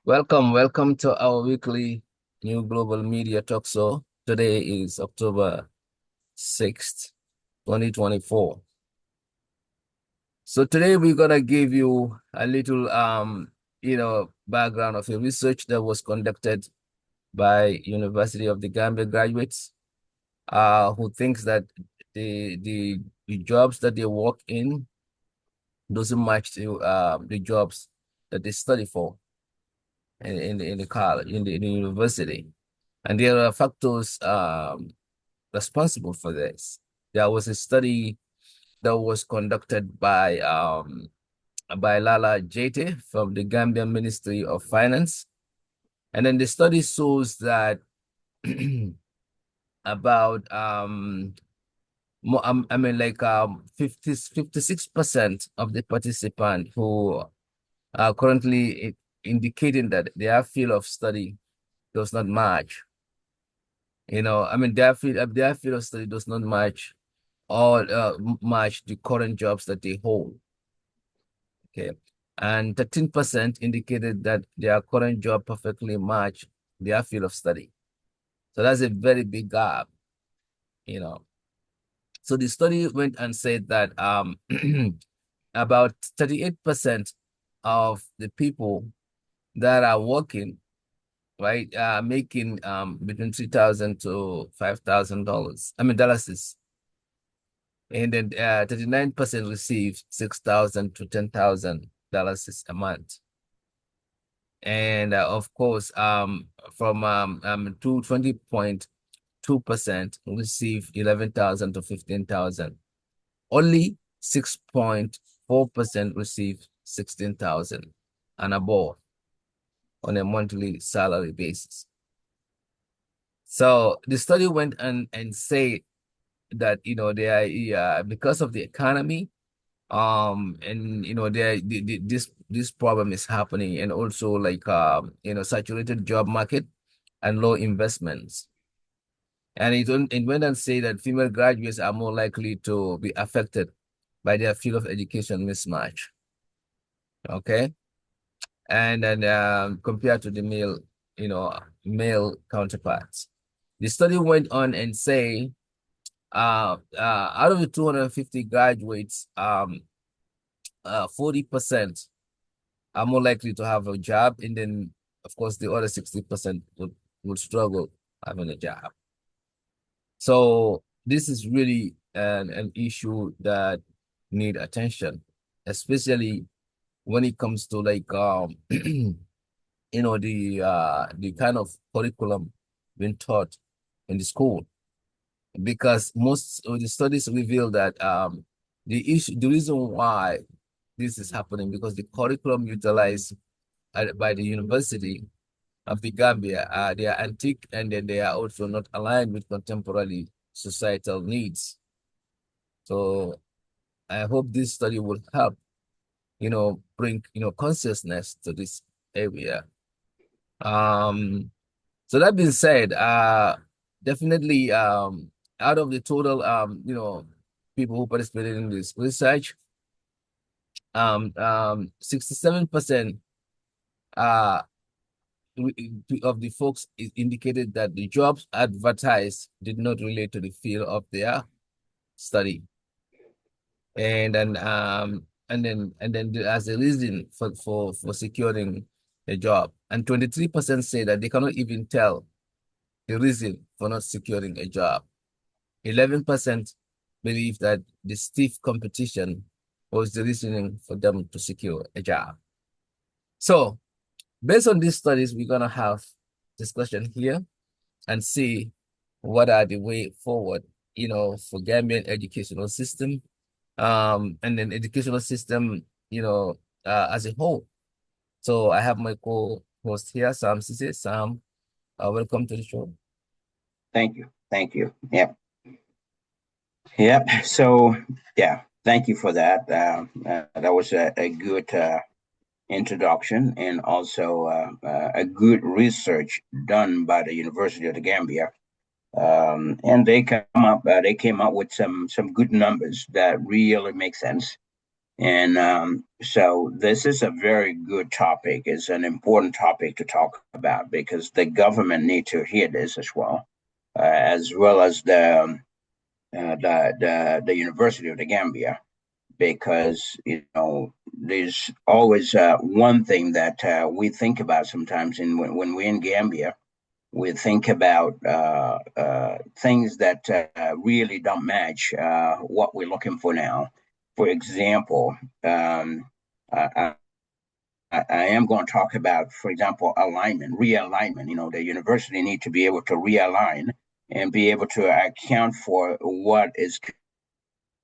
Welcome to our weekly New Global Media Talk Show. Today is October 6th, 2024. So today we're gonna give you a little background of a research that was conducted by University of the Gambia graduates who thinks that the jobs that they work in doesn't match to the jobs that they study for in the college, in the university. And there are factors responsible for this. There was a study that was conducted by Lala Jete from the Gambian Ministry of Finance. And then the study shows that about I mean like 56% of the participants who are currently indicating that their field of study does not match. I mean, their field of study does not match the current jobs that they hold. Okay. And 13% indicated that their current job perfectly match their field of study. So that's a very big gap, you know. So the study went and said that about 38% of the people that are working, right, making between $3,000 to $5,000. I mean dollars. And then 39% receive $6,000 to $10,000 a month. And of course, from 20.2% receive 11,000 to 15,000. Only 6.4% receive 16,000 and above on a monthly salary basis. So the study went and said that they are because of the economy, and this problem is happening, and also like saturated job market and low investments. And it went and say that female graduates are more likely to be affected by their field of education mismatch. Okay. And then compared to the male counterparts. The study went on and say out of the 250 graduates, 40% are more likely to have a job, and then of course the other 60% would struggle having a job. So this is really an issue that need attention, especially when it comes to like the kind of curriculum being taught in the school. Because most of the studies reveal that the reason why this is happening because the curriculum utilized by the University of the Gambia, they are antique, and then they are also not aligned with contemporary societal needs. So I hope this study will help, bring consciousness to this area. So that being said, definitely out of the total people who participated in this research, 67% of the folks indicated that the jobs advertised did not relate to the field of their study. And then as a reason for securing a job. And 23% say that they cannot even tell the reason for not securing a job. 11% believe that the stiff competition was the reasoning for them to secure a job. So based on these studies, we're gonna have discussion here and see what are the way forward, for Gambian educational system, and then educational system, as a whole. So I have my co-host here, Sam Ceesay. Sam, welcome to the show. Thank you. Yep. So, yeah, thank you for that. That was a good introduction, and also a good research done by the University of the Gambia. And they came up with some good numbers that really make sense. And so this is a very good topic. It's an important topic to talk about because the government need to hear this as well as the University of the Gambia, because there's always one thing that we think about sometimes, and when we're in Gambia, we think about things that really don't match what we're looking for now. For example, I, I am going to talk about, for example, alignment, realignment. The university need to be able to realign and be able to account for what is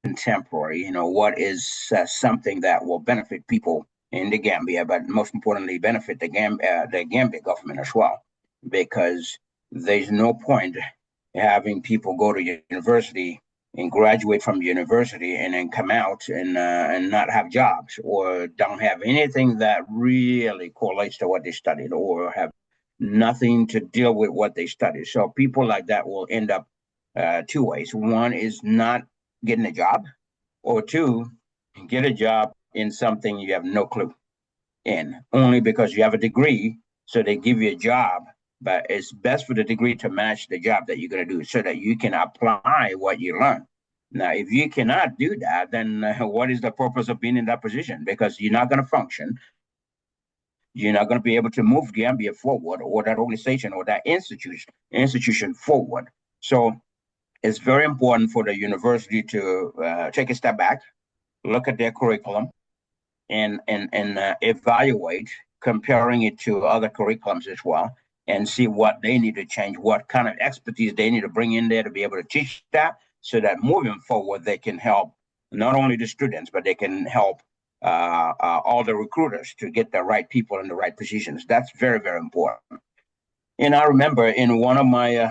contemporary, what is something that will benefit people in the Gambia, but most importantly, benefit the Gambia government as well, because there's no point having people go to university and graduate from university and then come out and not have jobs or don't have anything that really correlates to what they studied or have nothing to deal with what they studied. So people like that will end up two ways. One is not getting a job, or two, get a job in something you have no clue in, only because you have a degree. So they give you a job, but it's best for the degree to match the job that you're going to do so that you can apply what you learn. Now, if you cannot do that, then what is the purpose of being in that position? Because you're not going to function. You're not going to be able to move Gambia forward, or that organization or that institution forward. So it's very important for the university to take a step back, look at their curriculum, and evaluate, comparing it to other curriculums as well, and see what they need to change, what kind of expertise they need to bring in there to be able to teach that, so that moving forward they can help not only the students, but they can help all the recruiters to get the right people in the right positions. That's very, very important. And I remember in one of my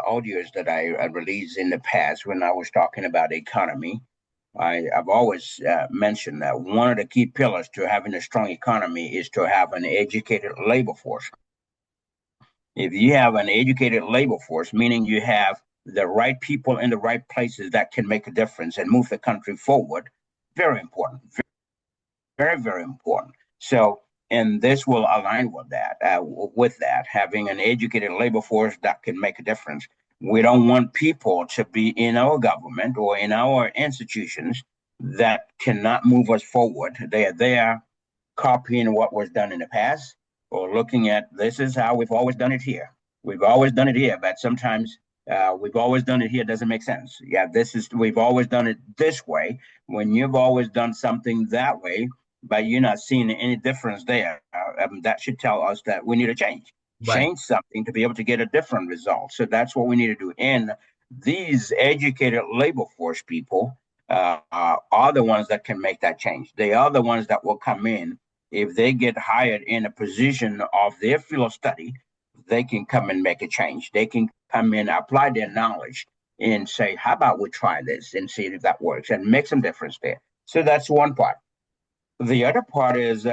audios that I released in the past, when I was talking about the economy, I've always mentioned that one of the key pillars to having a strong economy is to have an educated labor force. If you have an educated labor force, meaning you have the right people in the right places that can make a difference and move the country forward, very important, very, very important. So, and this will align with that, having an educated labor force that can make a difference. We don't want people to be in our government or in our institutions that cannot move us forward. They are there copying what was done in the past, or looking at, this is how we've always done it here. We've always done it here, but sometimes we've always done it here doesn't make sense. Yeah, we've always done it this way. When you've always done something that way, but you're not seeing any difference there, that should tell us that we need to Right. change something to be able to get a different result. So that's what we need to do. And these educated labor force people are the ones that can make that change. They are the ones that will come in. If they get hired in a position of their field of study, they can come and make a change. They can come in, apply their knowledge, and say, how about we try this and see if that works and make some difference there. So that's one part. The other part is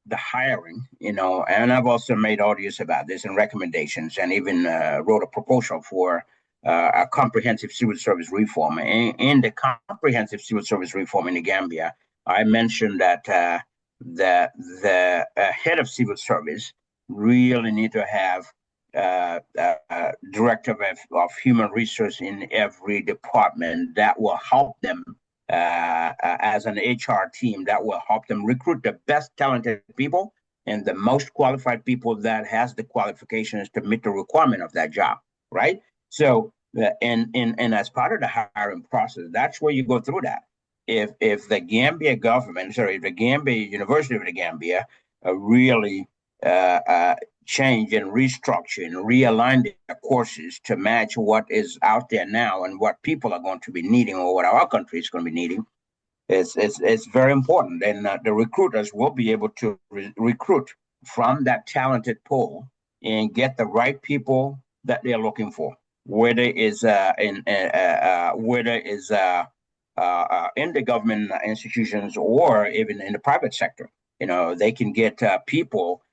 the hiring, and I've also made audios about this and recommendations, and even wrote a proposal for a comprehensive civil service reform. In the comprehensive civil service reform in the Gambia, I mentioned that the head of civil service really need to have director of human resource in every department that will help them as an HR team, that will help them recruit the best talented people and the most qualified people that has the qualifications to meet the requirement of that job, right? So, and as part of the hiring process, that's where you go through that. If the Gambia government, sorry, the Gambia University of the Gambia really change and restructure and realign their courses to match what is out there now and what people are going to be needing, or what our country is going to be needing, it's very important. And the recruiters will be able to recruit from that talented pool and get the right people that they're looking for, whether it's in the government institutions or even in the private sector. They can get people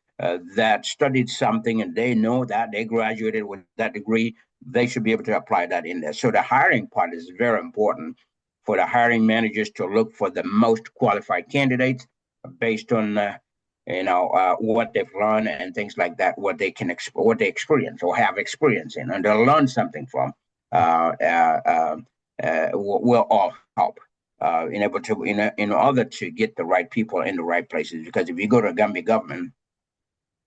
that studied something and they know that they graduated with that degree. they should be able to apply that in there. So the hiring part is very important for the hiring managers to look for the most qualified candidates based on what they've learned and things like that, what they experience or have experience in, and they'll learn something from. Will all help in order to get the right people in the right places. Because if you go to Gambia government,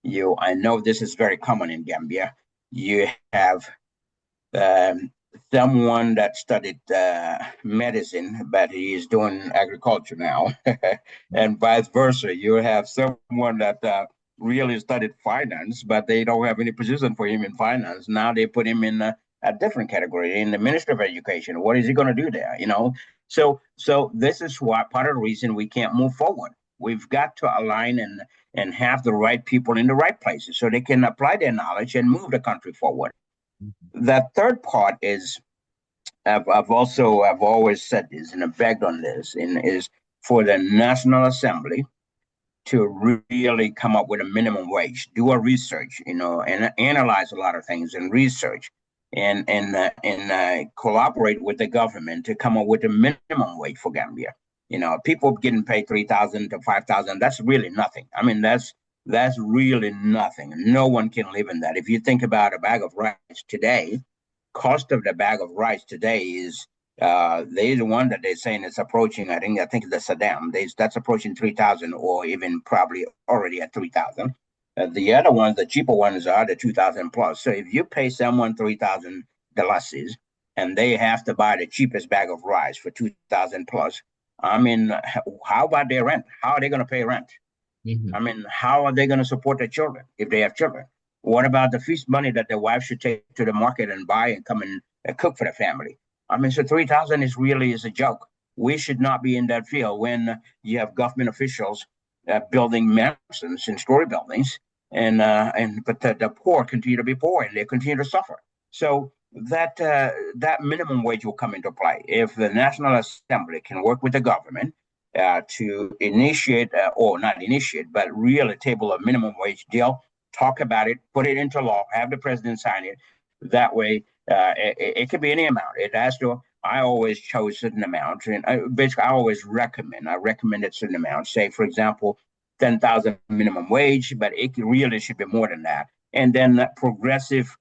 I know this is very common in Gambia. You have um, someone that studied medicine, but he is doing agriculture now, and vice versa. You have someone that really studied finance, but they don't have any position for him in finance. Now they put him in a different category in the Ministry of Education. What is he going to do there? So this is why part of the reason we can't move forward. We've got to align and have the right people in the right places so they can apply their knowledge and move the country forward. The third part is I've always said this and I've begged on this, and is for the National Assembly to really come up with a minimum wage, do a research, and analyze a lot of things and research, and collaborate with the government to come up with a minimum wage for Gambia. People getting paid 3,000 to 5,000. That's really nothing. I mean, that's really nothing. No one can live in that. If you think about a bag of rice today, cost of the bag of rice today is there's one that they're saying it's approaching. I think the Saddam. That's approaching 3,000, or even probably already at 3,000. The other ones, the cheaper ones, are the 2,000 plus. So if you pay someone $3,000 and they have to buy the cheapest bag of rice for 2,000 plus, I mean, how about their rent? How are they going to pay rent? I mean, how are they going to support their children if they have children? What about the feast money that the wife should take to the market and buy and come and cook for the family? I mean, so 3,000 is a joke. We should not be in that field when you have government officials building mansions and story buildings, but the poor continue to be poor and they continue to suffer. So that minimum wage will come into play if the National Assembly can work with the government to initiate, or not initiate, but really table a minimum wage deal, talk about it, put it into law, have the president sign it. That way, it could be any amount. It has to. I always chose certain amounts, and basically, I recommended certain amounts. Say, for example, 10,000 minimum wage, but it really should be more than that. And then progressive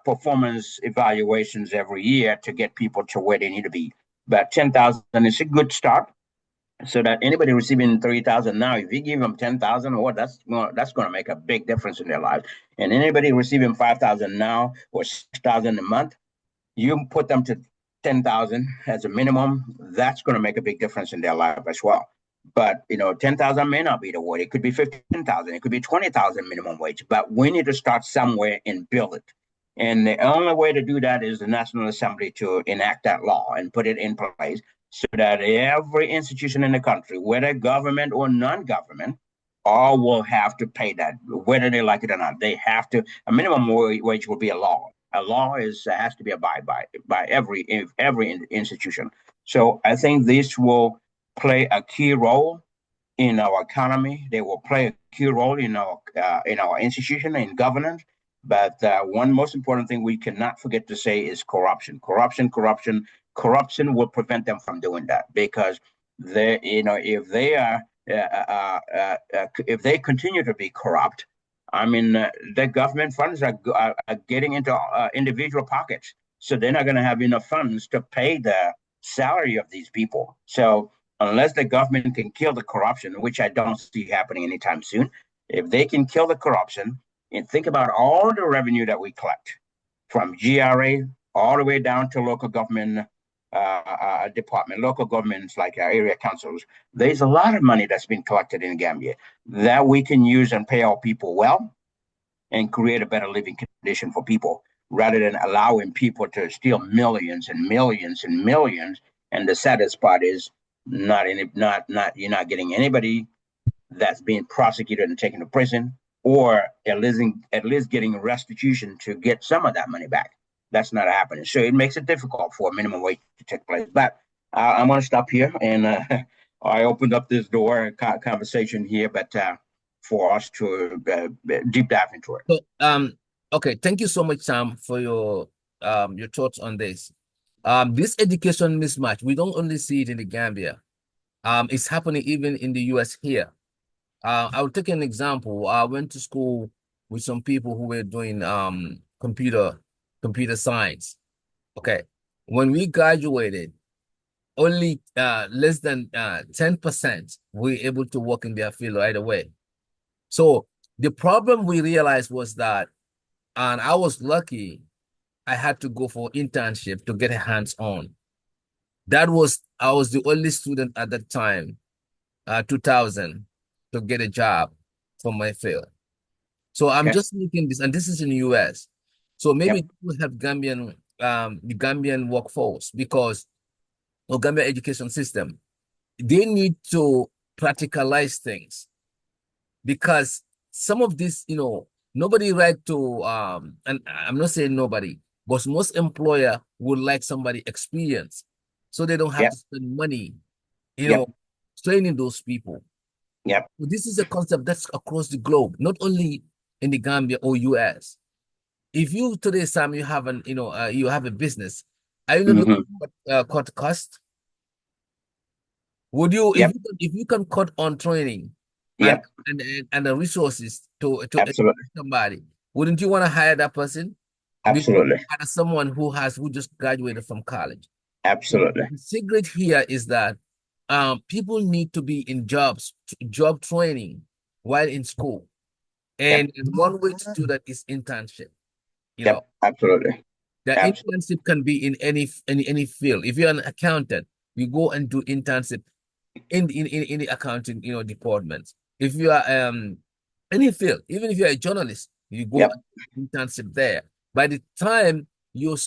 performance evaluations every year to get people to where they need to be. But 10,000 is a good start. So that anybody receiving 3,000 now, if you give them 10,000, that's going to make a big difference in their life. And anybody receiving 5,000 now or 6,000 a month, you put them to 10,000 as a minimum. That's going to make a big difference in their life as well. But 10,000 may not be the word. It could be 15,000. It could be 20,000 minimum wage. But we need to start somewhere and build it. And the only way to do that is the National Assembly to enact that law and put it in place, so that every institution in the country, whether government or non-government, all will have to pay that, whether they like it or not. They have to. A minimum wage will be a law. A law has to be abided by every institution. So I think this will play a key role in our economy. They will play a key role in our institution and governance. But one most important thing we cannot forget to say is corruption. Corruption will prevent them from doing that, because if they continue to be corrupt, I mean, the government funds are getting into individual pockets, so they're not going to have enough funds to pay the salary of these people. So unless the government can kill the corruption, which I don't see happening anytime soon, if they can kill the corruption and think about all the revenue that we collect from GRA all the way down to local government department, local governments like our area councils, there's a lot of money that's been collected in Gambia that we can use and pay our people well and create a better living condition for people, rather than allowing people to steal millions and millions and millions. And the saddest part is you're not getting anybody that's being prosecuted and taken to prison, or at least getting restitution to get some of that money back. That's not happening. So it makes it difficult for minimum wage to take place. But I'm going to stop here. And I opened up this door conversation here, but for us to deep dive into it. So, okay. Thank you so much, Sam, for your your thoughts on this. This education mismatch, we don't only see it in the Gambia. It's happening even in the US here. I'll take an example. I went to school with some people who were doing computer science. Okay. When we graduated, only less than 10% were able to work in their field right away. So the problem we realized was that, and I was lucky, I had to go for internship to get hands-on. I was the only student at that time, 2000, to get a job from my field. So I'm Okay. just looking this, and this is in the US. So maybe Yep. it will help the Gambian workforce because or Gambia education system, they need to practicalize things because some of this, nobody right to and I'm not saying nobody, but most employer would like somebody experienced so they don't have to Yep. spend money, you Yep. know, training those people. Yep. So this is a concept that's across the globe, not only in the Gambia or US. If you today, Sam, you have a business, are you not looking Hmm. at cut cost? Would you, Yep. if you can cut on training and Yep. and the resources to educate Absolutely. somebody, wouldn't you want to hire that person before you Absolutely. hire someone who just graduated from college? So Absolutely. the secret here is that people need to be in job training while in school. Yep. And one way to do that is internship. You know, Yep. Absolutely. the Absolutely. internship can be in any field. If you're an accountant, you go and do internship in the accounting department. If you are any field, even if you're a journalist, you go Yep. and internship there. By the time you're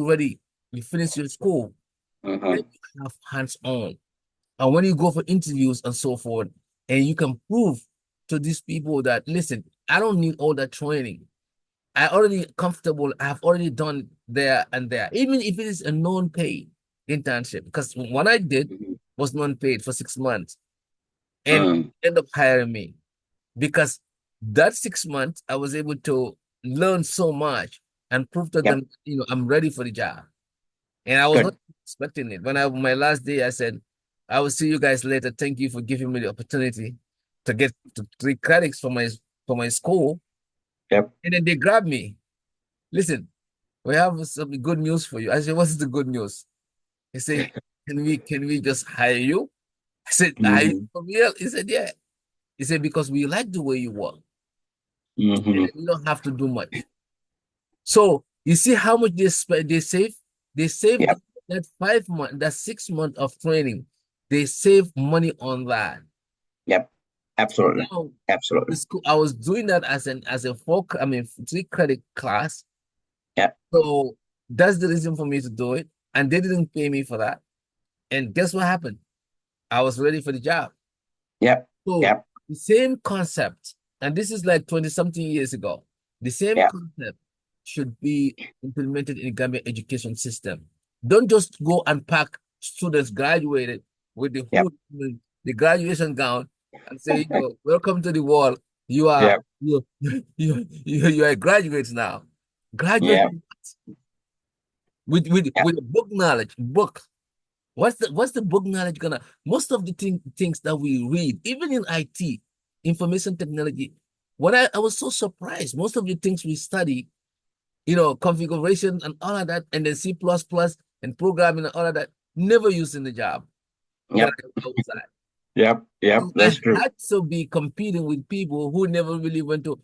ready, you finish your school, then Hmm. you have hands on. And when you go for interviews and so forth, and you can prove to these people that listen, I don't need all that training. I already comfortable. I've already done there and there, even if it is a non-paid internship. Because what I did was non-paid for 6 months, and Mm. end up hiring me because that 6 months I was able to learn so much and prove to Yep. them, I'm ready for the job. And I was not Good. expecting it. When I my last day, I said, "I will see you guys later. Thank you for giving me the opportunity to get to 3 credits for my school." Yep. And then they grabbed me. Listen, we have some good news for you. I said, "What's the good news?" He said, "Can we just hire you?" I said, "Hire you Hmm. for real?" He said, "Yeah." He said, "Because we like the way you work, and Hmm. you don't have to do much." So you see how much they save? They save Yep. that 5 month, that 6 month of training. They save money on that. Yep. Absolutely. Now, Absolutely. the school, I was doing that as a 3 credit class. Yep. So that's the reason for me to do it. And they didn't pay me for that. And guess what happened? I was ready for the job. Yep. So Yep. the same concept, and this is like 20 something years ago, the same Yep. concept should be implemented in the Gambia education system. Don't just go and pack students graduated with Yep. the graduation gown and say, welcome to the world. You are Yep. you are graduates now. Graduate Yep. Yep. with a book knowledge, book. What's the book knowledge gonna? Most of the things that we read, even in IT, information technology, when I was so surprised, most of the things we study, configuration and all of that, and then C++ and programming and all of that, never used in the job when Yep. I was at. Yep. Yep. So I That's true. had to be competing with people who never really went to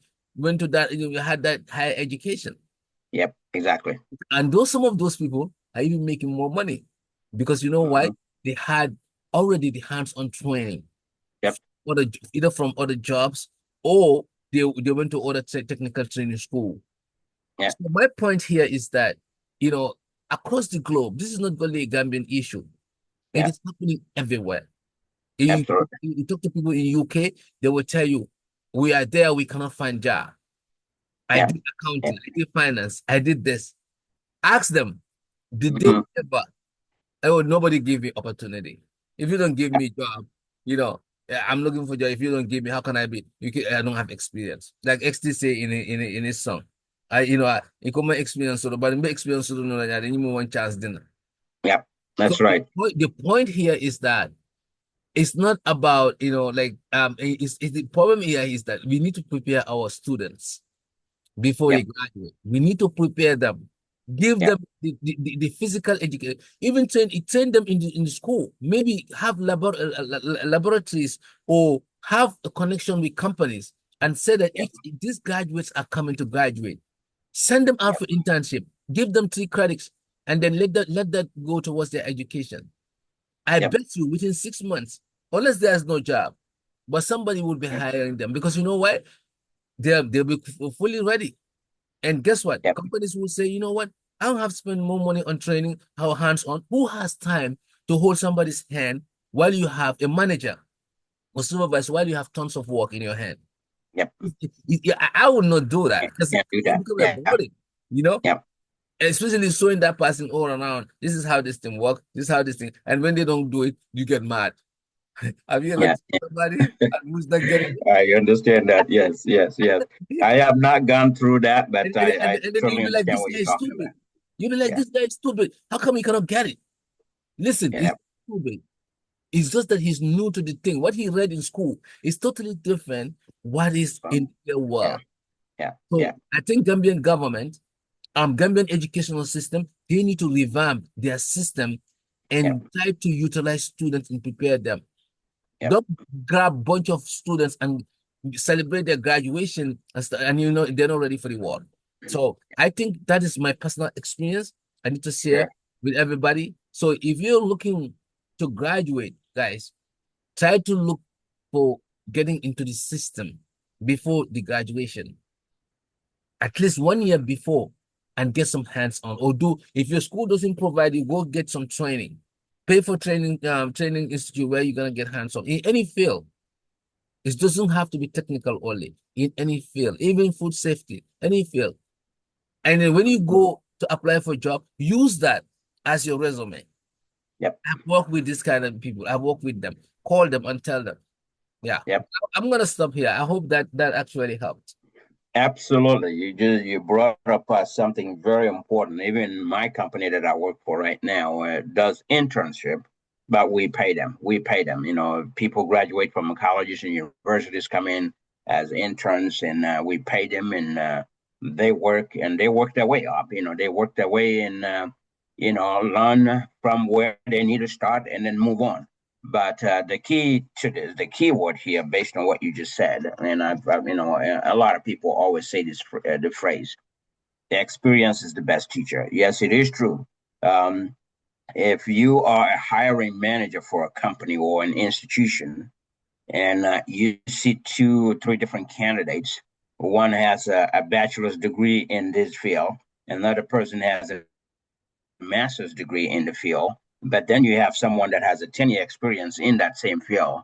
that, had that higher education. Yep. Exactly. And some of those people are even making more money because you know why? Hmm. They had already the hands-on training, Yep. other, either from other jobs or they went to other technical training school. Yep. So my point here is that, you know, across the globe, this is not only a Gambian issue. It Yep. is happening everywhere. You, Absolutely. you talk to people in UK, they will tell you, we are there, we cannot find job. I Yep. did accounting, Yep. I did finance, I did this. Ask them, did they Hmm. ever oh, nobody give me opportunity. If you don't give me job, I'm looking for job. If you don't give me, how can I be? I don't have experience. Like XT say in his song. I come my experience, so but my experience, so no, I didn't one chance dinner. Yeah, So that's right. the point here is that it's not about, like, the problem here is that we need to prepare our students before they Yep, graduate. We need to prepare them, give yep, them the physical education, even train them in the school. Maybe have laboratories or have a connection with companies and say that yep, if these graduates are coming to graduate, send them out yep, for internship, give them 3 credits, and then let that go towards their education. I yep, bet you within 6 months, unless there's no job, but somebody will be yep, hiring them because you know why? They'll be fully ready. And guess what? yep, Companies will say, you know what? I don't have to spend more money on training, how hands-on. Who has time to hold somebody's hand while you have a manager or supervisor while you have tons of work in your hand? yep. Yeah, I would not do that because Can't do it's that. become a Yeah, burden, you know? yep, Especially showing that person all around. This is how this thing works. This is how this thing. And when they don't do it, you get mad. Have you ever yeah. seen somebody who's not getting I understand that. Yes, yes, yes. it? I have not gone through that, And, but and, I and, and then you'll totally be like, understand this what guy you're is talking about. stupid. You'll be like, Yeah, this guy is stupid. How come he cannot get it? Listen, he's yeah. stupid. It's just that he's new to the thing. What he read in school is totally different what is in the Yeah, world. yeah, So yeah, I think Gambian government, Gambian educational system, they need to revamp their system yeah, and try to utilize students and prepare them. yeah, Don't grab a bunch of students and celebrate their graduation and they're not ready for the world. So I think that is my personal experience. I need to share sure. with everybody. So if you're looking to graduate, guys, try to look for getting into the system before the graduation, at least 1 year before, and get some hands on. Or do if your school doesn't provide you, go get some training. Pay for training institute where you're gonna get hands on in any field. It doesn't have to be technical only. In any field, even food safety, any field. And then when you go to apply for a job, use that as your resume. Yep, I've worked with this kind of people. I've worked with them. Call them and tell them. Yeah. yep. I'm gonna stop here. I hope that actually helped. Absolutely. You brought up something very important. Even my company that I work for right now does internship, but we pay them. We pay them. People graduate from colleges and universities, come in as interns, and we pay them, and they work their way up. They work their way and learn from where they need to start, and then move on. But the key to this, the key word here, based on what you just said, and a lot of people always say the phrase, "The experience is the best teacher." Yes, it is true. Um, if you are a hiring manager for a company or an institution, and you see 2 or 3 different candidates, one has a bachelor's degree in this field, another person has a master's degree in the field, but then you have someone that has a 10-year experience in that same field,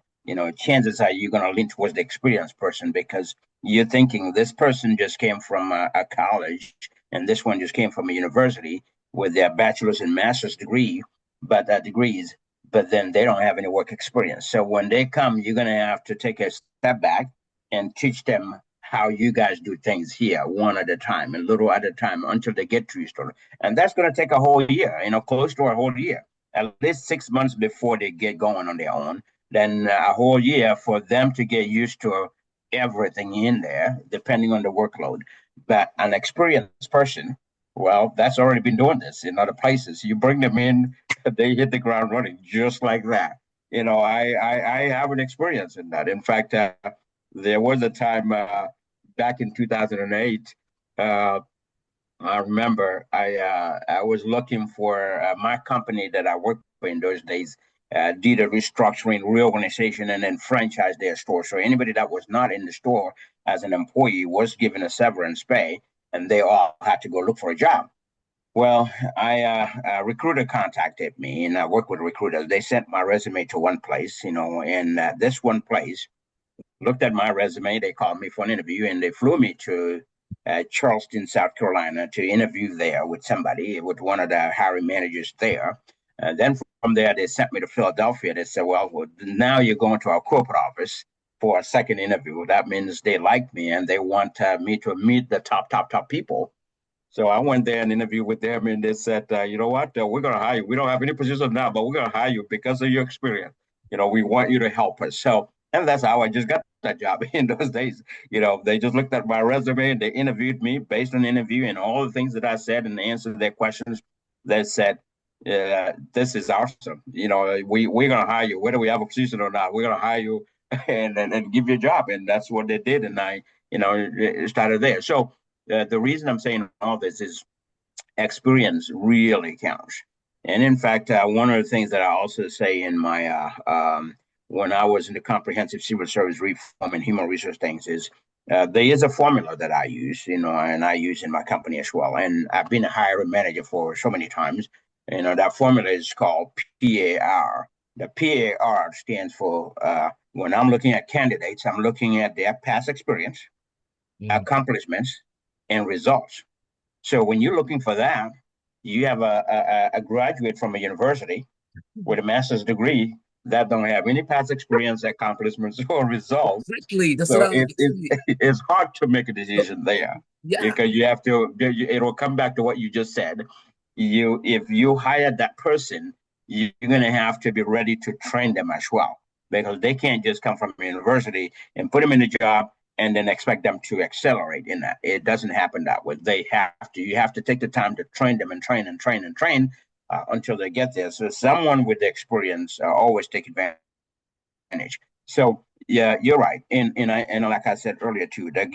chances are you're going to lean towards the experienced person because you're thinking this person just came from a college and this one just came from a university with their bachelor's and master's degree, but degrees, but then they don't have any work experience. So when they come, you're going to have to take a step back and teach them how you guys do things here, one at a time, a little at a time, until they get to your story. And that's going to take a whole year, close to a whole year, at least 6 months before they get going on their own. Then a whole year for them to get used to everything in there, depending on the workload. But an experienced person, well, that's already been doing this in other places. You bring them in, they hit the ground running just like that. I have an experience in that. In fact, there was a time back in 2008. I remember I was looking for my company that I worked for in those days did a restructuring, reorganization, and then franchised their store. So anybody that was not in the store as an employee was given a severance pay, and they all had to go look for a job. Well, a recruiter contacted me, and I work with recruiters. They sent my resume to one place, and this one place looked at my resume. They called me for an interview, and they flew me to Charleston, South Carolina, to interview there with somebody, with one of the hiring managers there. And then from there, they sent me to Philadelphia. They said, well, now you're going to our corporate office for a second interview. That means they like me and they want me to meet the top people. So I went there and interviewed with them, and they said, you know what, we're going to hire you. We don't have any position now, but we're going to hire you because of your experience. We want you to help us. So, and that's how I just got that job in those days. They just looked at my resume and they interviewed me based on the interview and all the things that I said and answered their questions. They said, this is awesome. We're going to hire you, whether we have a position or not. We're going to hire you and give you a job. And that's what they did. And I, it started there. So the reason I'm saying all this is experience really counts. And in fact, one of the things that I also say in my when I was in the comprehensive civil service reform and human resource things is there is a formula that I use, and I use in my company as well. And I've been a hiring manager for so many times. That formula is called PAR. The PAR stands for when I'm looking at candidates, I'm looking at their past experience, accomplishments, and results. So when you're looking for that, you have a graduate from a university with a master's degree that don't have any past experience, accomplishments, or results. Exactly. That's what So I was it's hard to make a decision there yeah. because you have to. It'll come back to what you just said. If you hire that person, you're going to have to be ready to train them as well because they can't just come from a university and put them in the job and then expect them to accelerate in that. It doesn't happen that way. You have to take the time to train them and train and train and train until they get there. So someone with the experience always take advantage. So yeah, you're right. And like I said earlier too, the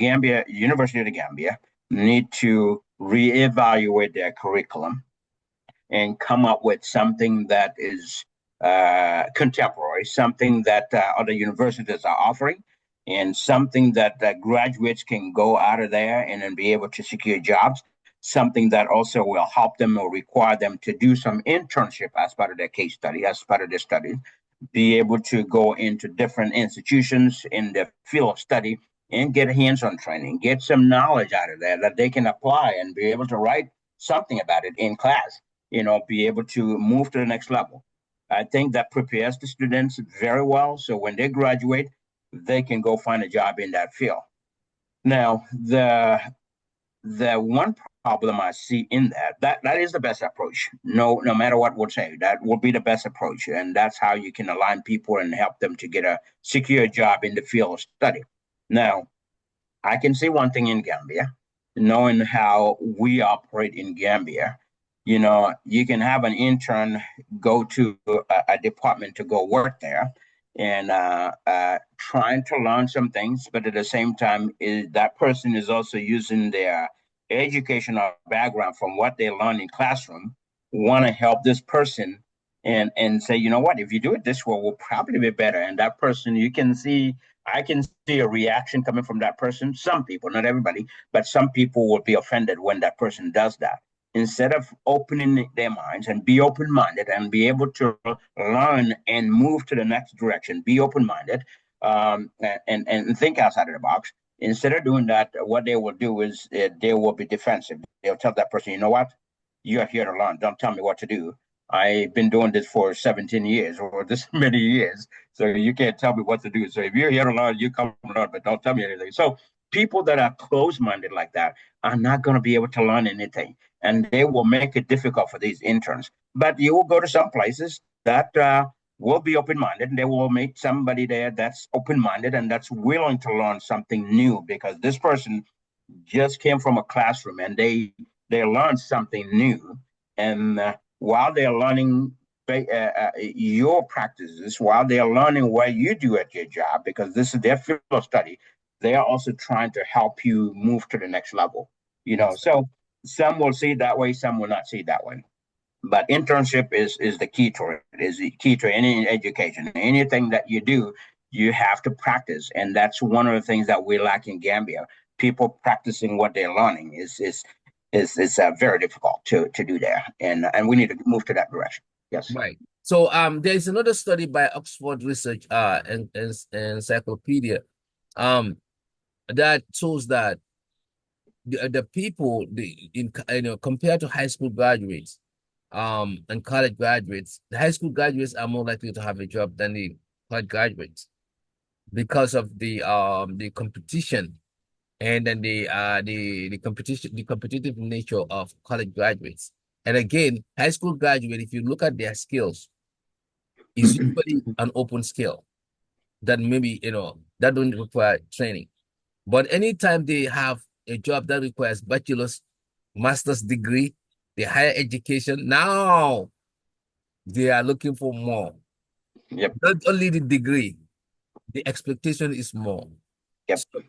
University of the Gambia need to reevaluate their curriculum and come up with something that is contemporary, something that other universities are offering, and something that graduates can go out of there and then be able to secure jobs. Something that also will help them or require them to do some internship as part of their case study, as part of their study, be able to go into different institutions in the field of study and get hands-on training, get some knowledge out of there that they can apply and be able to write something about it in class, be able to move to the next level. I think that prepares the students very well. So when they graduate, they can go find a job in that field. Now, the one problem I see in that is the best approach. No matter what we'll say, that will be the best approach. And that's how you can align people and help them to get a secure job in the field of study. Now, I can say one thing in Gambia, knowing how we operate in Gambia, you can have an intern go to a department to go work there and trying to learn some things, but at the same time, that person is also using their educational background from what they learn in classroom, want to help this person and say, you know what, if you do it this way, will probably be better. And that person, I can see a reaction coming from that person. Some people, not everybody, but some people will be offended when that person does that. Instead of opening their minds and be open-minded and be able to learn and move to the next direction, be open-minded and think outside of the box. Instead of doing that, what they will do is they will be defensive. They'll tell that person, you know what? You're here to learn. Don't tell me what to do. I've been doing this for 17 years or this many years. So you can't tell me what to do. So if you're here to learn, you come to learn, but don't tell me anything. So people that are closed-minded like that are not going to be able to learn anything. And they will make it difficult for these interns. But you will go to some places that will be open-minded and they will meet somebody there that's open-minded and that's willing to learn something new because this person just came from a classroom and they learned something new. And while they're learning your practices, while they're learning what you do at your job, because this is their field of study, they are also trying to help you move to the next level. So some will see it that way, some will not see it that way. But internship is the key to it, is the key to any education. Anything that you do, you have to practice. And that's one of the things that we lack in Gambia. People practicing what they're learning is very difficult to do there. And we need to move to that direction. Yes. Right. So there's another study by Oxford Research and Encyclopedia that shows that the people compared to high school graduates and college graduates, the high school graduates are more likely to have a job than the college graduates. because of the competition, and then the competition, the competitive nature of college graduates. And again, high school graduate, if you look at their skills, is usually an open skill that maybe that don't require training. But anytime they have a job that requires bachelor's, master's degree, the higher education, now they are looking for more. Yep. Not only the degree, the expectation is more. Yep. So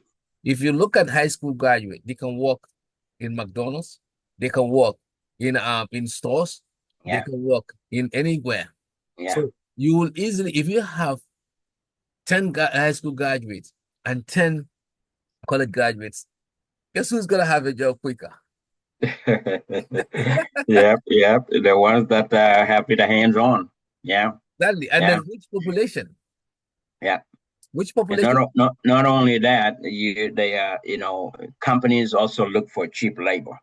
if you look at high school graduate, they can work in McDonald's, they can work in stores, they Yeah. can work in anywhere. Yeah. So you will easily, if you have 10 high school graduates and 10 college graduates, guess who's gonna have a job quicker? Yep. Yep. The ones that have the hands on. Yeah. Exactly. And Yeah. then which population? Yeah. Which And population? not only that, companies also look for cheap labor.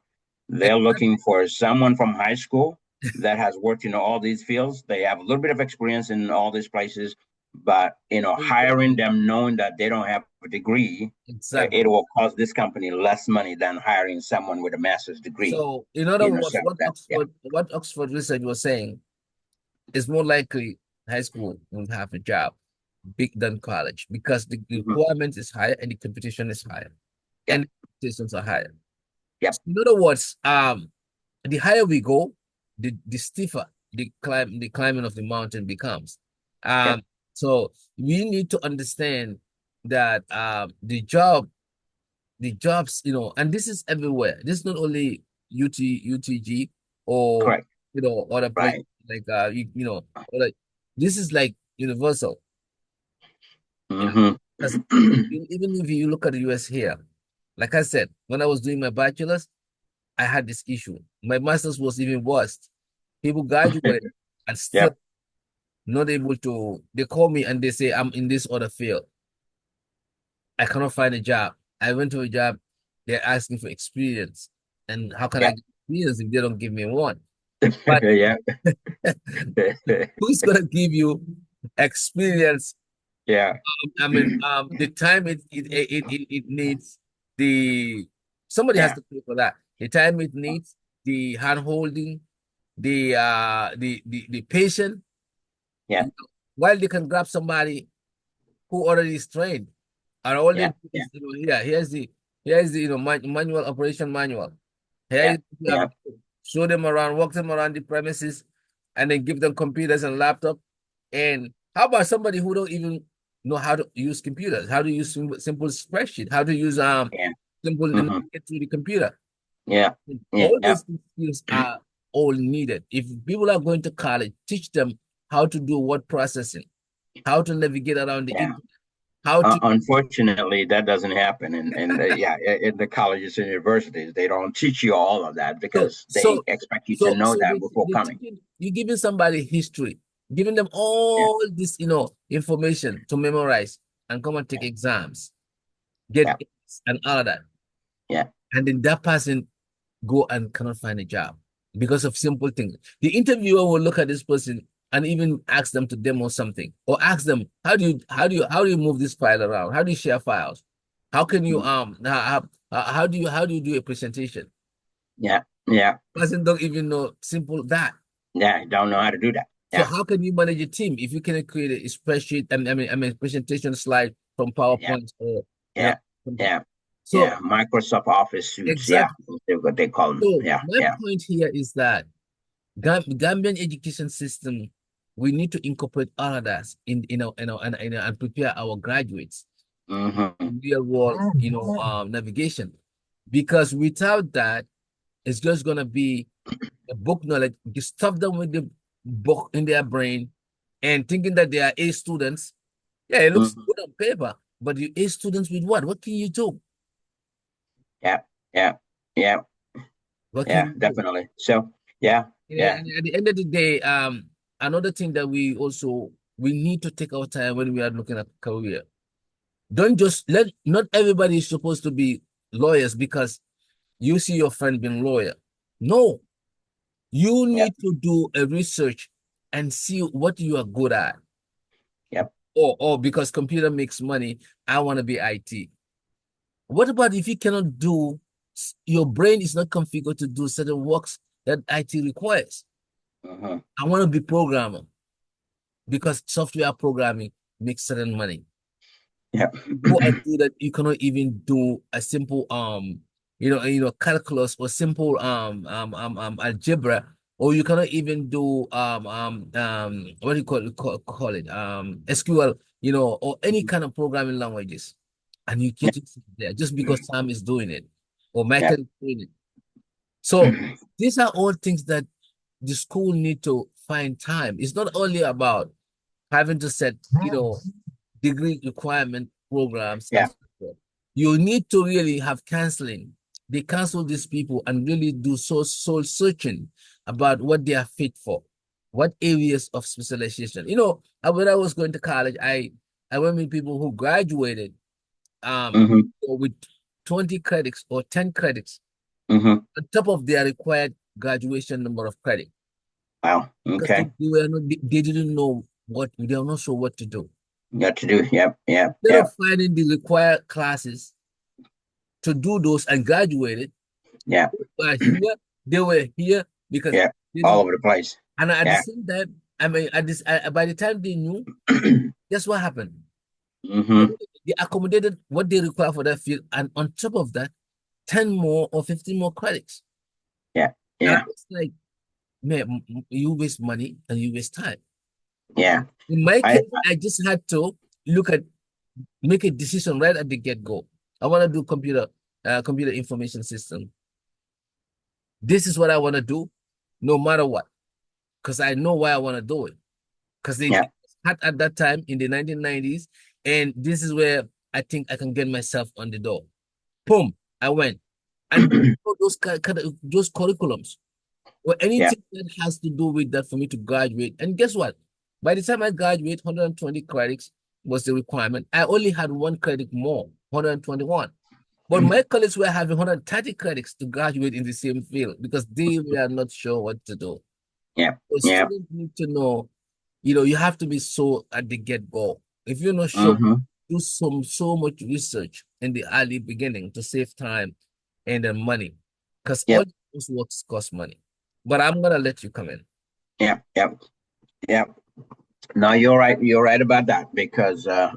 They're looking Exactly. for someone from high school that has worked in all these fields. They have a little bit of experience in all these places, but hiring them knowing that they don't have a degree, Exactly. it will cost this company less money than hiring someone with a master's degree. So, in other words, So that, yeah, what Oxford research was saying is more likely high school will have a job big than college because the hmm requirement is higher and the competition is higher yep, and the expectations are higher. yep, So in other words, the higher we go, the stiffer the climbing of the mountain becomes. yep, Um, so we need to understand that the jobs, and this is everywhere. This is not only UTG or correct, other places right. like like this is like universal. hmm Because even if you look at the US here, like I said, when I was doing my bachelor's, I had this issue. My master's was even worse. People graduate and still Yep, not able to. They call me and they say, I'm in this other field. I cannot find a job. I went to a job, they're asking for experience. And how can I yep, get experience if they don't give me one? But yeah, who's gonna give you experience? yeah, I mean, the time it needs the somebody has yeah, to pay for that. The time it needs, the hand holding, the patient, yeah, while they can grab somebody who already is trained. And all they yeah, do yeah, is, here's the manual operation manual. yeah, Here you have yeah, to show them around, walk them around the premises, and then give them computers and laptop. And how about somebody who don't even know how to use computers, how to use simple spreadsheet, how to use yeah. simple hmm navigate through the computer. Yeah, yeah, All yeah, these skills are all needed. If people are going to college, teach them how to do word processing, how to navigate around the yeah. internet, how to Unfortunately, that doesn't happen, in the colleges and universities, they don't teach you all of that so because they so expect you to so know so that before they coming. teaching you giving somebody history, giving them Yeah, all this information to memorize and come and take yeah, exams, get yeah, A's and all of that, yeah, and then that person go and cannot find a job because of simple things. The interviewer will look at this person and even ask them to demo something, or ask them, how do you move this file around? How do you share files? How can you mm, how do you do a presentation? yeah, yeah, Person don't even know simple that. yeah. I don't know how to do that. So Yeah, how can you manage a team if you cannot create a spreadsheet and I mean presentation slide from yeah, PowerPoint or you know yeah, something? yeah, So yeah. Microsoft Office suits. Yeah, exactly. that's what they call them. So Yeah, my yeah, point here is that Gambian education system, we need to incorporate all of that and prepare our graduates hmm in real world, navigation. Because without that, it's just gonna be a book knowledge. You stuff them with the book in their brain and thinking that they are A students. Yeah, it looks hmm good on paper, but you A students with what? What can you do? yeah, yeah, yeah, What can yeah. you do? Definitely. So, yeah, yeah. And at the end of the day, another thing that we need to take our time when we are looking at career. Don't just let not everybody is supposed to be lawyers because you see your friend being lawyer. No, you Yeah. need to do a research and see what you are good at. Yep. or because computer makes money, I want to be IT. What about if you cannot do, your brain is not configured to do certain works that IT requires? Uh-huh. I want to be programmer because software programming makes certain money. Yeah. Go and do that. You cannot even do a simple calculus or simple algebra, or you cannot even do what do you call it SQL, or any kind of programming languages, and you Yeah. get it there just because Sam is doing it or Yeah. Michael is doing it. So these are all things that the school need to find time. It's not only about having to set, degree requirement programs and Yeah. so forth. You need to really have counseling. They counsel these people and really do soul searching about what they are fit for, what areas of specialization. When I was going to college, I went with people who graduated Mm-hmm. with 20 credits or 10 credits Mm-hmm. on top of their required graduation number of credit Wow. because Okay. they didn't know they are not sure what to do. Got to do. Yep. Yep. Instead of Yep. finding the required classes to do those and graduated, Yeah. they were here because Yeah. they All don't. over the place. And at the Yeah. same time, I mean, by the time they knew, guess what happened? Mm-hmm. They accommodated what they require for that field, and on top of that, 10 more or 15 more credits. Yeah. And Yeah. it's like, man, you waste money and you waste time. Yeah. In my I case, I just had to look at make a decision right at the get-go. I want to do computer information system. This is what I want to do, no matter what, because I know why I want to do it. Because they yeah. had at that time in the 1990s, and this is where I think I can get myself on the door. Boom, I went, and those curriculums or Yeah. anything that has to do with that for me to graduate. And guess what? By the time I graduate, 120 credits was the requirement. I only had one credit more, 121. But my colleagues were having 130 credits to graduate in the same field because they were not sure what to do. Yeah. So Yeah. students need to know, you have to be so at the get-go. If you're not sure, Mm-hmm. do so much research in the early beginning to save time and then money. Because all Yep. those works cost money. But I'm gonna let you come in. Yep. Yep. Yep. No, you're right. You're right about that because I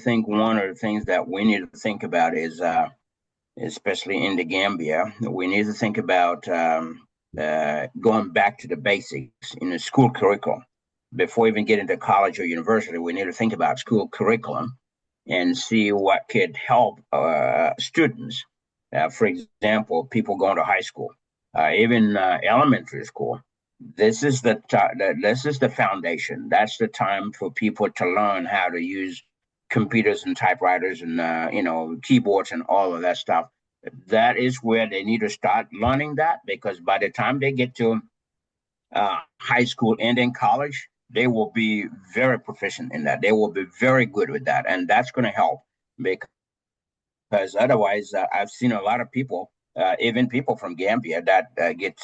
think one of the things that we need to think about is especially in the Gambia, we need to think about going back to the basics in the school curriculum. Before even getting to college or university, we need to think about school curriculum and see what could help students. For example, people going to high school, even elementary school. This is the foundation. That's the time for people to learn how to use computers and typewriters and keyboards and all of that stuff. That is where they need to start learning that, because by the time they get to high school and in college, they will be very proficient in that. They will be very good with that, and that's going to help because otherwise, I've seen a lot of people, even people from Gambia, that get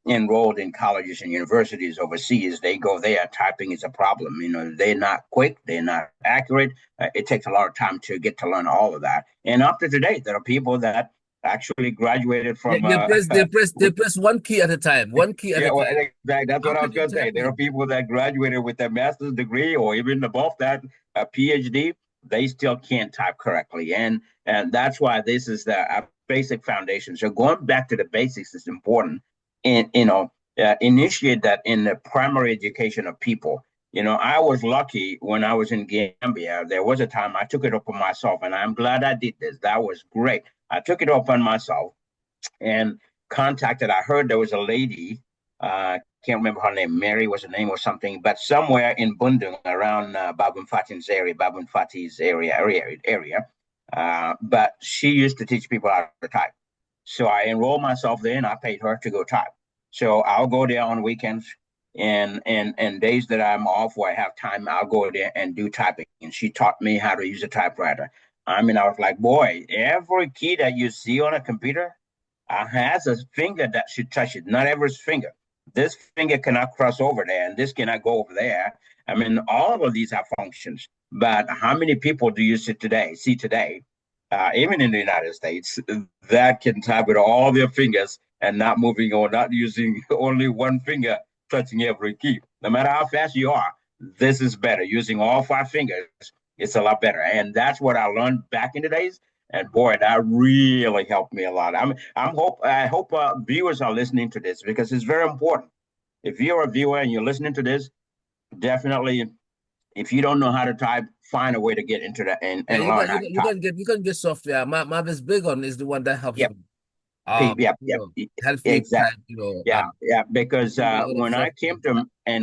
enrolled in colleges and universities overseas. They go there, typing is a problem. They're not quick, they're not accurate. It takes a lot of time to get to learn all of that. And up to today, there are people that actually graduated They, from they press they press they with press one key at a time. One key at yeah, a well, time. exactly. That's How what I can was you going to say. type There are that? people that graduated with a master's degree or even above that, a PhD. They still can't type correctly, and that's why this is the basic foundation. So going back to the basics is important, and initiate that in the primary education of people. I was lucky when I was in Gambia. There was a time I took it upon myself, and I'm glad I did this. That was great. I took it upon myself and contacted. I heard there was a lady. Can't remember her name. Mary was her name or something, but somewhere in Bundung around Babun Fatin's area, Babun Fati's area. But she used to teach people how to type. So I enrolled myself there and I paid her to go type. So I'll go there on weekends and days that I'm off where I have time, I'll go there and do typing. And she taught me how to use a typewriter. I mean, I was like, boy, every key that you see on a computer has a finger that should touch it, not every finger. This finger cannot cross over there, and this cannot go over there. I mean, all of these have functions. But how many people do you see today, even in the United States, that can type with all their fingers and not moving or not using only one finger touching every key? No matter how fast you are, this is better. Using all five fingers, it's a lot better. And that's what I learned back in the days. And boy, that really helped me a lot. I hope viewers are listening to this because it's very important. If you're a viewer and you're listening to this, definitely, if you don't know how to type, find a way to get into that Yeah, and learn how to type. you can get software. Mavis big on is the one that helps Yep, with um, yep, you yep, know, helps you exactly. type, Yeah, yeah. Because a lot of software.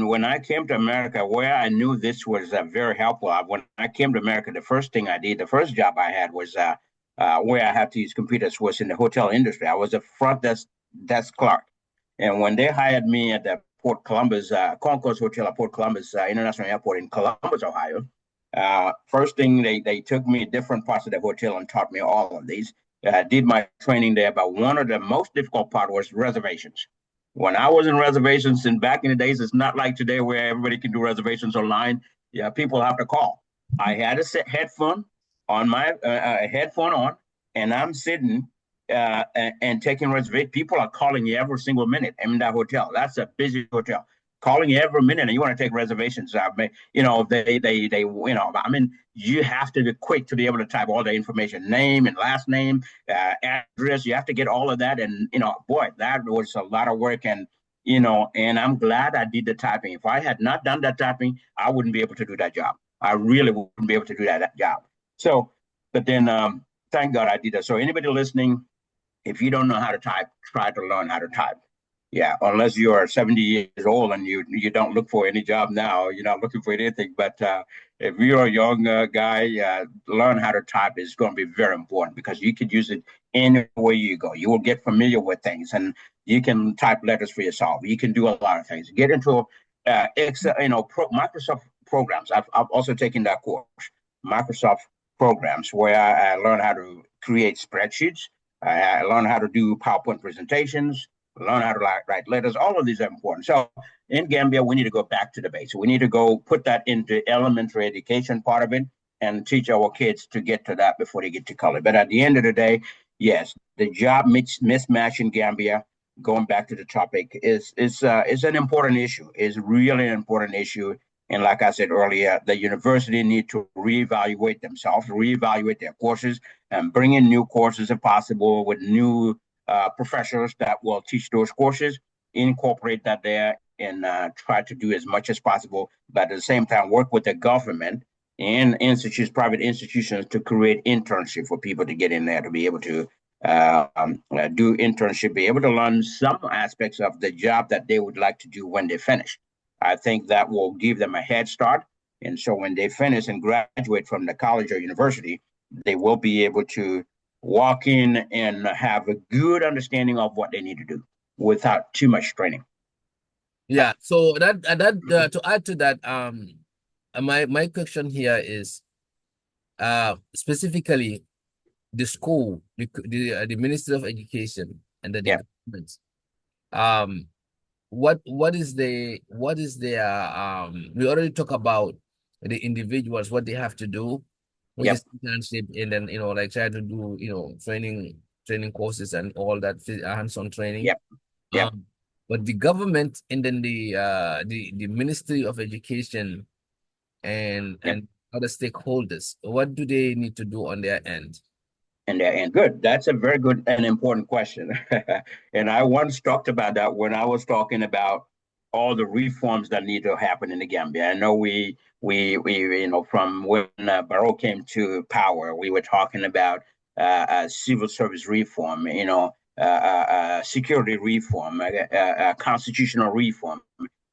when I came to America, where I knew this was very helpful. When I came to America, the first thing I did, the first job I had was where I had to use computers was in the hotel industry. I was a desk clerk, and when they hired me at the Port Columbus Concourse Hotel at Port Columbus International Airport in Columbus, Ohio, first thing they took me to different parts of the hotel and taught me all of these. Did my training there, but one of the most difficult part was reservations. When I was in reservations, and back in the days, it's not like today where everybody can do reservations online. Yeah, people have to call. I had a set headphone on my headphone on, and I'm sitting and taking reservations. People are calling you every single minute in that hotel. That's a busy hotel. Calling you every minute, and you want to take reservations. I mean, you have to be quick to be able to type all the information, name and last name, address. You have to get all of that, and boy, that was a lot of work. And I'm glad I did the typing. If I had not done that typing, I wouldn't be able to do that job. I really wouldn't be able to do that job. So, but then thank God I did that. So anybody listening, if you don't know how to type, try to learn how to type. Yeah, unless you are 70 years old and you don't look for any job now, you're not looking for anything. But if you're a young guy, learn how to type is going to be very important because you could use it anywhere you go. You will get familiar with things, and you can type letters for yourself. You can do a lot of things. Get into Excel, Microsoft programs. I've also taken that course, Microsoft programs, where I learned how to create spreadsheets. I learned how to do PowerPoint presentations, learn how to write letters. All of these are important. So in Gambia, we need to go back to the base. We need to go put that into elementary education part of it and teach our kids to get to that before they get to college. But at the end of the day, yes, the job mismatch in Gambia, going back to the topic, is an important issue. Is really an important issue. And like I said earlier, the university need to reevaluate themselves, reevaluate their courses, and bring in new courses if possible with new professors that will teach those courses, incorporate that there, and try to do as much as possible. But at the same time, work with the government and institutions, private institutions, to create internship for people to get in there to be able to do internship, be able to learn some aspects of the job that they would like to do when they finish. I think that will give them a head start. And so when they finish and graduate from the college or university, they will be able to walk in and have a good understanding of what they need to do without too much training. Yeah. So to add to that, my question here is specifically the school, the Ministry of Education and the Yeah, government. Um, what is their we already talk about the individuals, what they have to do, which yep, is internship, and then like try to do training courses and all that hands-on training. yep, yep, Um, but the government and then the Ministry of Education and yep. other stakeholders, what do they need to do on their end? And good. That's a very good and important question. And I once talked about that when I was talking about all the reforms that need to happen in the Gambia. I know we from when Barrow came to power, we were talking about civil service reform, security reform, constitutional reform,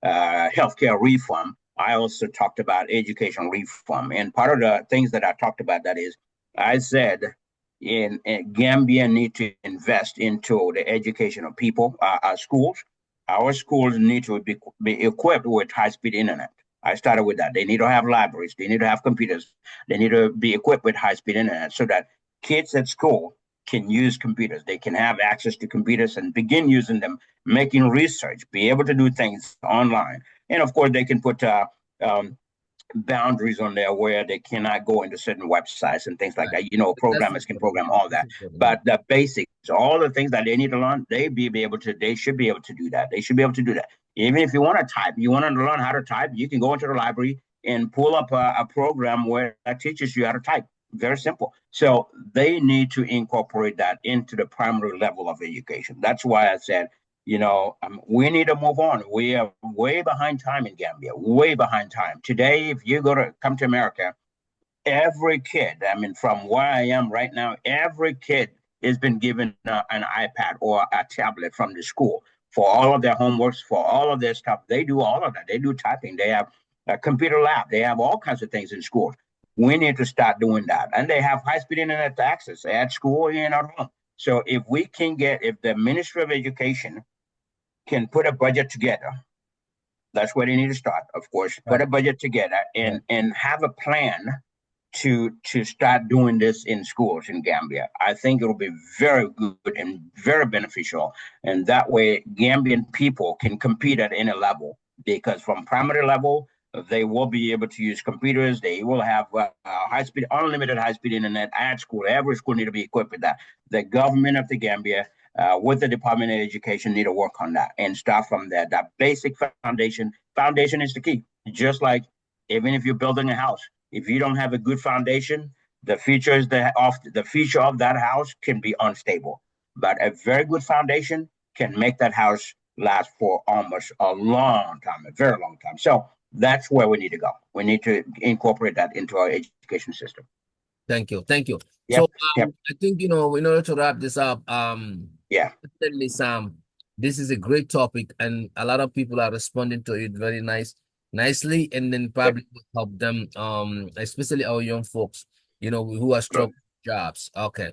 healthcare reform. I also talked about education reform, and part of the things that I talked about that is I said in Gambia need to invest into the education of people, our schools. Our schools need to be equipped with high-speed internet. I started with that. They need to have libraries. They need to have computers. They need to be equipped with high-speed internet so that kids at school can use computers. They can have access to computers and begin using them, making research, be able to do things online. And of course, they can put um, boundaries on there where they cannot go into certain websites and things like Right. that. You know, That's programmers can important. program all That's that. important. Yeah. But the basics, all the things that they need to learn, they should be able to do that. They should be able to do that. Even if you want to type, you want to learn how to type, you can go into the library and pull up a program where that teaches you how to type. Very simple. So they need to incorporate that into the primary level of education. That's why I said, we need to move on. We are way behind time in Gambia, way behind time. Today, if you come to America, every kid, I mean, from where I am right now, every kid has been given an iPad or a tablet from the school for all of their homeworks, for all of their stuff. They do all of that. They do typing. They have a computer lab. They have all kinds of things in schools. We need to start doing that. And they have high-speed internet access at school and at home. So if the Ministry of Education can put a budget together, that's where they need to start, of course, put Right. a budget together Yeah. and have a plan to start doing this in schools in Gambia. I think it will be very good and very beneficial. And that way, Gambian people can compete at any level because from primary level, they will be able to use computers. They will have unlimited high speed internet at school. Every school need to be equipped with that. The government of the Gambia, with the Department of Education, need to work on that and start from there. That basic foundation. Foundation is the key. Just like even if you're building a house, if you don't have a good foundation, the future of that house can be unstable. But a very good foundation can make that house last for almost a long time, a very long time. So that's where we need to go. We need to incorporate that into our education system. Thank you. Thank you. So Yep. Yep. I think, in order to wrap this up, Yeah. definitely, Sam, this is a great topic, and a lot of people are responding to it very nicely, and then Yep. probably will help them, especially our young folks, who are True. struggling with jobs. Okay.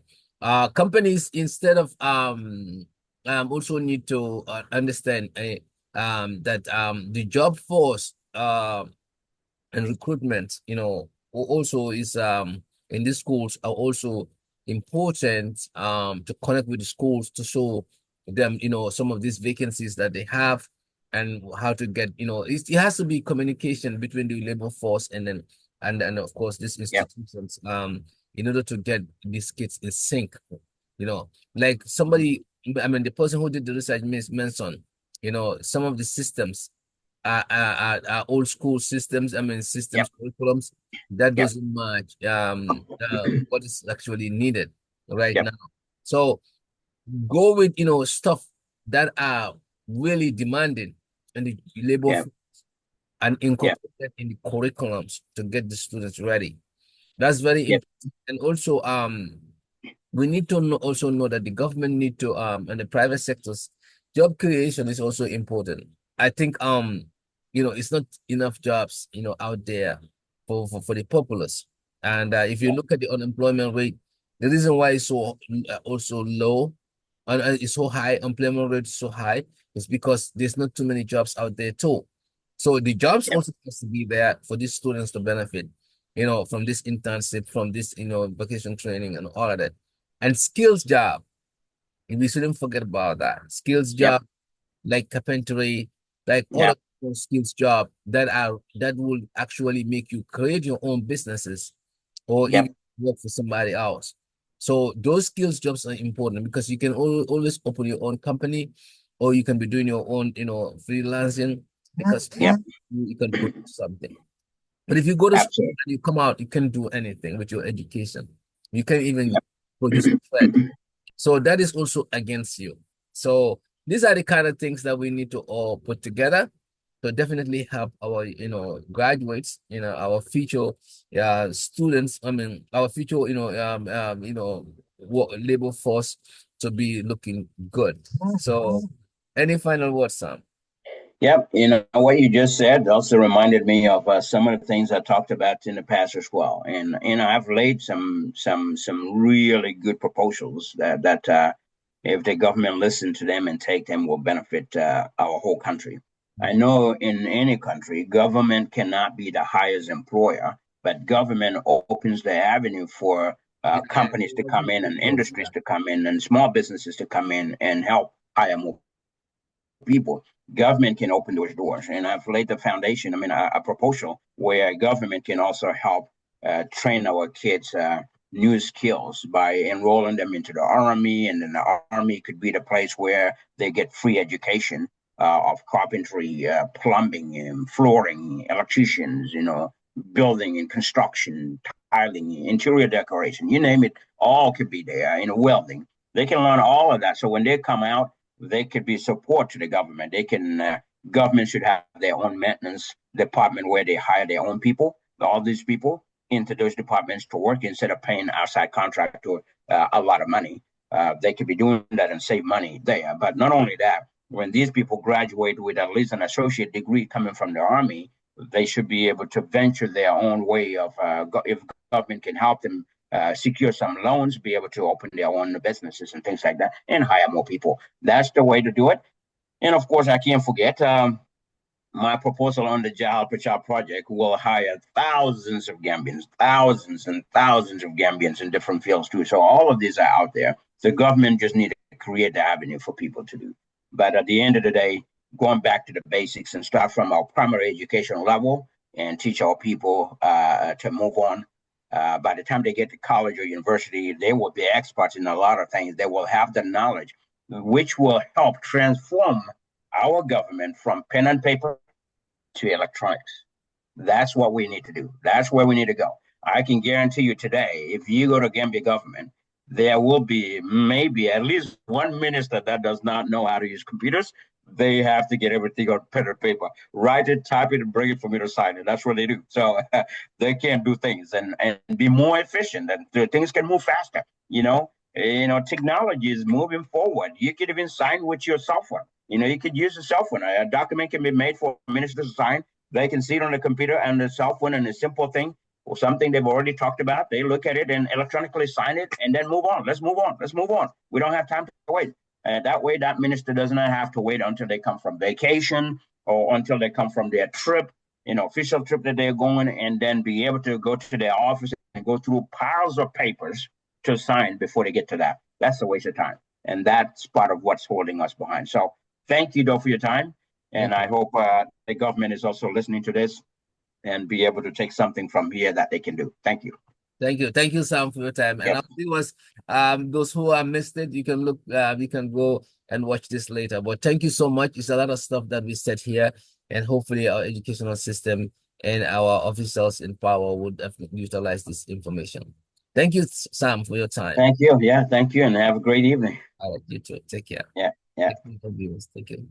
Companies, instead of also need to understand that the job force and recruitment, also is in these schools are also important to connect with the schools to show them, some of these vacancies that they have and how to get, it has to be communication between the labor force and then and of course these Yep. institutions in order to get these kids in sync, like somebody, I mean, the person who did the research mentioned, some of the systems are old school systems. I mean, Yep. systems, curriculums that Yep. doesn't match what is actually needed right Yep. now. So go with, stuff that are really demanding in the labor Yep. and Yep. incorporate that in the curriculums to get the students ready. That's very Yep. important. And also, we need to also know that the government need to and the private sectors, job creation is also important. I think it's not enough jobs out there for the populace. And if you Yep. look at the unemployment rate, the reason why it's so also low and it's so high, employment rate is so high, is because there's not too many jobs out there too. So the jobs Yep. also has to be there for these students to benefit, from this internship, from this, vacation training and all of that. And skills job, we shouldn't forget about that. Skills Yep. job like carpentry, like all of Yep. those skills job that will actually make you create your own businesses or Yep. even work for somebody else. So those skills jobs are important because you can always open your own company, or you can be doing your own, freelancing, because Yep. you can produce something. But if you go to school Absolutely. and you come out, you can't do anything with your education. You can't even Yep. produce a thread. So that is also against you. So these are the kind of things that we need to all put together to definitely help our, graduates, our future students, I mean, our future, labor force to be looking good. So any final words, Sam? Yep, what you just said also reminded me of some of the things I talked about in the past as well, and I've laid some really good proposals that if the government listen to them and take them will benefit our whole country. I know in any country, government cannot be the highest employer, but government opens the avenue for Yeah, companies to come in and industries to come in and small businesses to come in and help hire more people. Government can open those doors, and I've laid the foundation. I mean, a proposal where government can also help train our kids new skills by enrolling them into the army, and then the army could be the place where they get free education of carpentry, plumbing, and flooring, electricians, building and construction, tiling, interior decoration, you name it, all could be there. Welding. They can learn all of that. So when they come out, they could be support to the government. They can government should have their own maintenance department where they hire their own people, all these people into those departments to work instead of paying outside contractor a lot of money. They could be doing that and save money there. But not only that, when these people graduate with at least an associate degree coming from the army, they should be able to venture their own way of if government can help them secure some loans, be able to open their own businesses and things like that, and hire more people. That's the way to do it. And of course, I can't forget my proposal on the Jahal Pachal project will hire thousands of Gambians, thousands and thousands of Gambians in different fields too. So all of these are out there. The government just need to create the avenue for people to do. But at the end of the day, going back to the basics and start from our primary education level and teach our people to move on. By the time they get to college or university, they will be experts in a lot of things. They will have the knowledge, which will help transform our government from pen and paper to electronics. That's what we need to do. That's where we need to go. I can guarantee you today, if you go to Gambia government, there will be maybe at least one minister that does not know how to use computers. They have to get everything on pen and paper, write it, type it, and bring it for me to sign it. That's what they do. So they can't do things and be more efficient, and things can move faster. Technology is moving forward. You could even sign with your cell phone. You could use a cell phone. A document can be made for ministers to sign. They can see it on the computer and the cell phone, and a simple thing or something they've already talked about. They look at it and electronically sign it and then move on. Let's move on. Let's move on. We don't have time to wait. That way, that minister does not have to wait until they come from vacation or until they come from their trip, official trip that they're going, and then be able to go to their office and go through piles of papers to sign before they get to that. That's a waste of time. And that's part of what's holding us behind. So thank you, though, for your time. And I hope the government is also listening to this and be able to take something from here that they can do. Thank you. Thank you, Sam, for your time. And Yep. our viewers, those who are missed it, you can look, you can go and watch this later. But thank you so much. It's a lot of stuff that we said here, and hopefully our educational system and our officials in power would utilize this information. Thank you, Sam, for your time. Thank you. Yeah, thank you, and have a great evening. All right, you too. Take care. Yeah, yeah. Thank you.